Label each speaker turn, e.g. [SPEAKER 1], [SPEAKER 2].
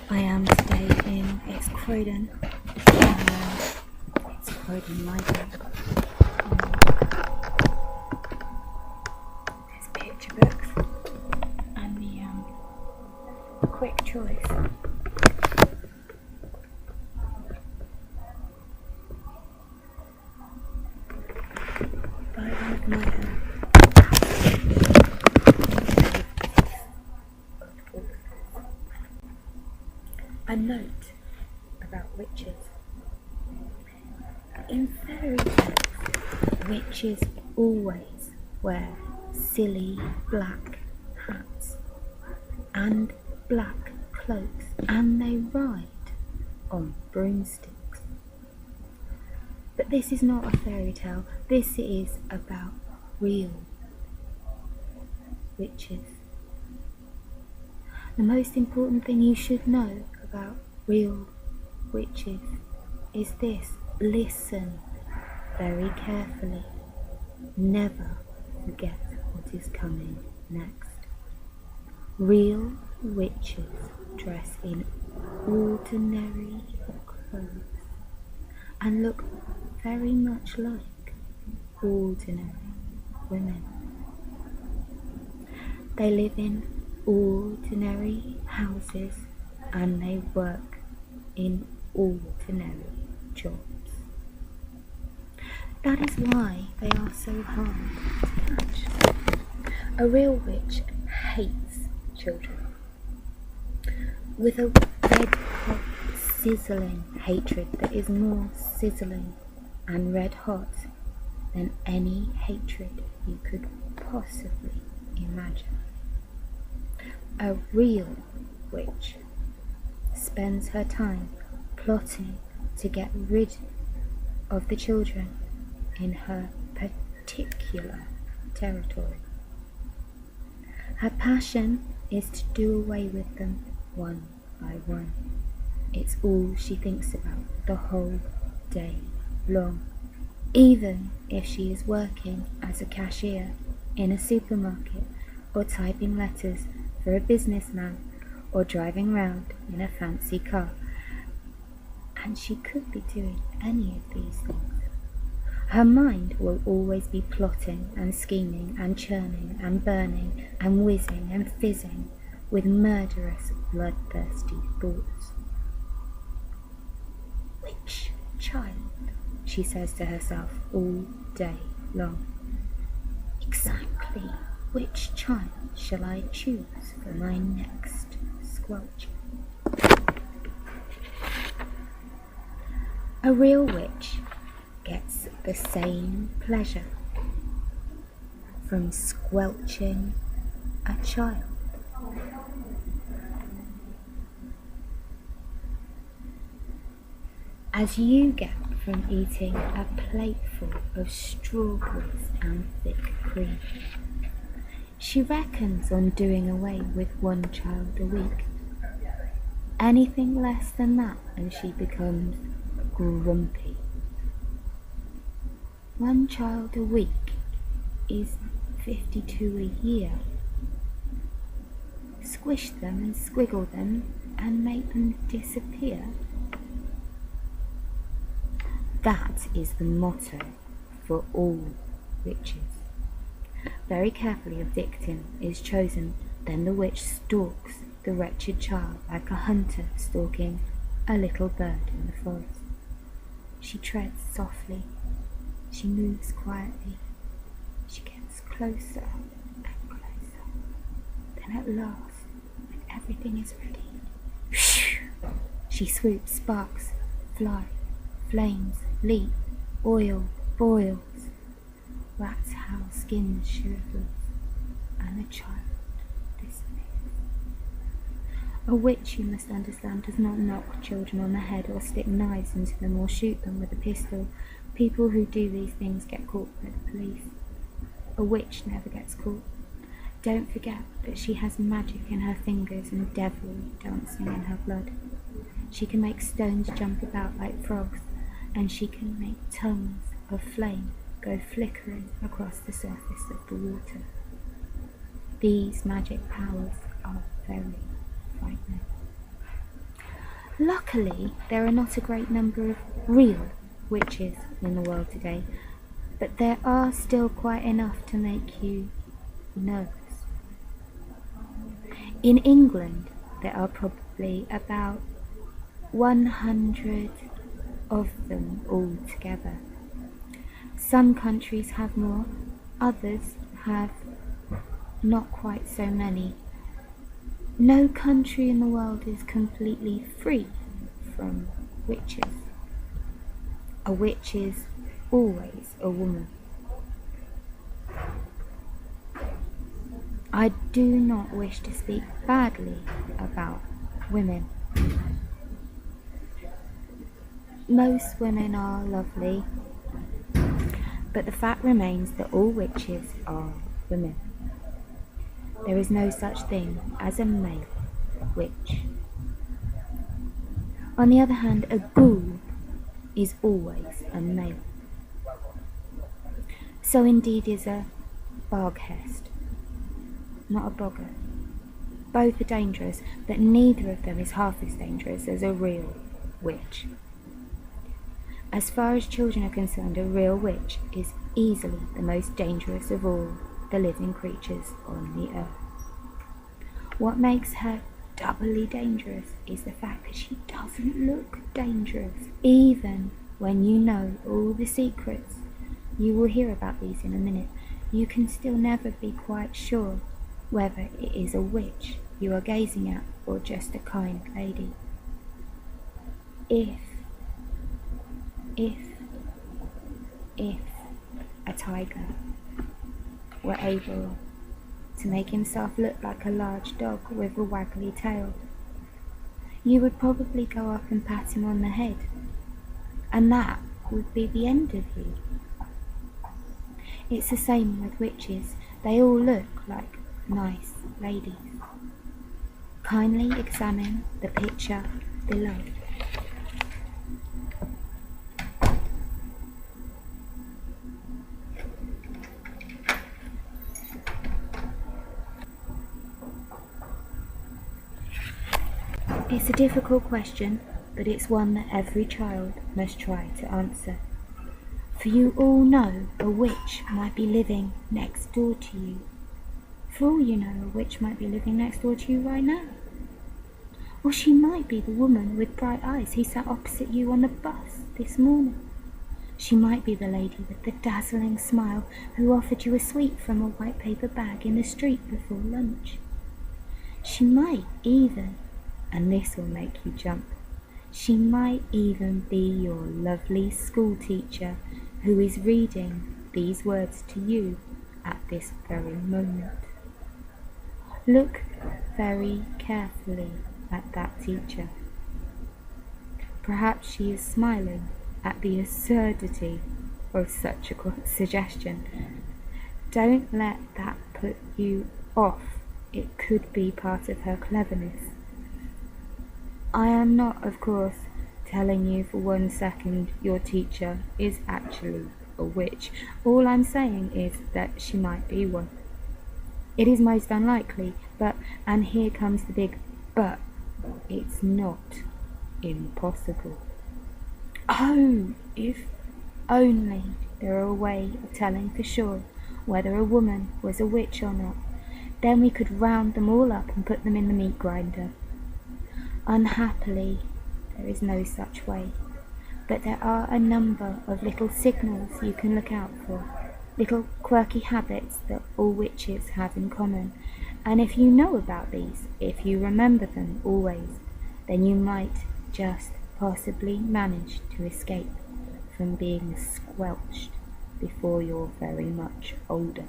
[SPEAKER 1] I am today in Croydon. It's Croydon Library. There's picture books and the quick choice. By one of my a note about witches. In fairy tales, witches always wear silly black hats and black cloaks, and they ride on broomsticks. But this is not a fairy tale. This is about real witches. The most important thing you should know about real witches is this: listen very carefully. Never forget what is coming next. Real witches dress in ordinary clothes and look very much like ordinary women. They live in ordinary houses and they work in ordinary jobs. That is why they are so hard to catch. A real witch hates children with a red hot sizzling hatred that is more sizzling and red hot than any hatred you could possibly imagine. A real witch spends her time plotting to get rid of the children in her particular territory. Her passion is to do away with them one by one. It's all she thinks about the whole day long. Even if she is working as a cashier in a supermarket, or typing letters for a businessman, or driving round in a fancy car. And she could be doing any of these things. Her mind will always be plotting and scheming and churning and burning and whizzing and fizzing with murderous, bloodthirsty thoughts. Which child, she says to herself all day long. Exactly which child shall I choose for my next squelch? A real witch gets the same pleasure from squelching a child as you get from eating a plateful of strawberries and thick cream. She reckons on doing away with one child a week. Anything less than that and she becomes grumpy. One child a week is 52 a year. Squish them and squiggle them and make them disappear. That is the motto for all witches. Very carefully a victim is chosen, then the witch stalks the wretched child like a hunter stalking a little bird in the forest. She treads softly, she moves quietly, she gets closer and closer. Then at last, when everything is ready, she swoops, sparks fly, flames leap, oil boils. That's how skin shivers and the child disappears. A witch, you must understand, does not knock children on the head or stick knives into them or shoot them with a pistol. People who do these things get caught by the police. A witch never gets caught. Don't forget that she has magic in her fingers and devilry dancing in her blood. She can make stones jump about like frogs, and she can make tongues of flame go flickering across the surface of the water. These magic powers are very frightening. Luckily, there are not a great number of real witches in the world today, but there are still quite enough to make you nervous. In England, there are probably about 100 of them altogether. Some countries have more, others have not quite so many. No country in the world is completely free from witches. A witch is always a woman. I do not wish to speak badly about women. Most women are lovely, but the fact remains that all witches are women. There is no such thing as a male witch. On the other hand, a ghoul is always a male. So indeed is a Barghest, not a boggart. Both are dangerous, but neither of them is half as dangerous as a real witch. As far as children are concerned, a real witch is easily the most dangerous of all the living creatures on the earth. What makes her doubly dangerous is the fact that she doesn't look dangerous. Even when you know all the secrets, you will hear about these in a minute, you can still never be quite sure whether it is a witch you are gazing at or just a kind lady. If a tiger were able to make himself look like a large dog with a waggly tail, you would probably go up and pat him on the head, and that would be the end of you. It's the same with witches. They all look like nice ladies. Kindly examine the picture below. It's a difficult question, but it's one that every child must try to answer. For you all know a witch might be living next door to you. For all you know, a witch might be living next door to you right now. Or she might be the woman with bright eyes who sat opposite you on the bus this morning. She might be the lady with the dazzling smile who offered you a sweet from a white paper bag in the street before lunch. She might even, and this will make you jump, she might even be your lovely school teacher who is reading these words to you at this very moment. Look very carefully at that teacher. Perhaps she is smiling at the absurdity of such a suggestion. Don't let that put you off. It could be part of her cleverness. I am not, of course, telling you for 1 second your teacher is actually a witch. All I'm saying is that she might be one. It is most unlikely, but, and here comes the big but, it's not impossible. Oh, if only there were a way of telling for sure whether a woman was a witch or not, then we could round them all up and put them in the meat grinder. Unhappily, there is no such way, but there are a number of little signals you can look out for, little quirky habits that all witches have in common, and if you know about these, if you remember them always, then you might just possibly manage to escape from being squelched before you're very much older.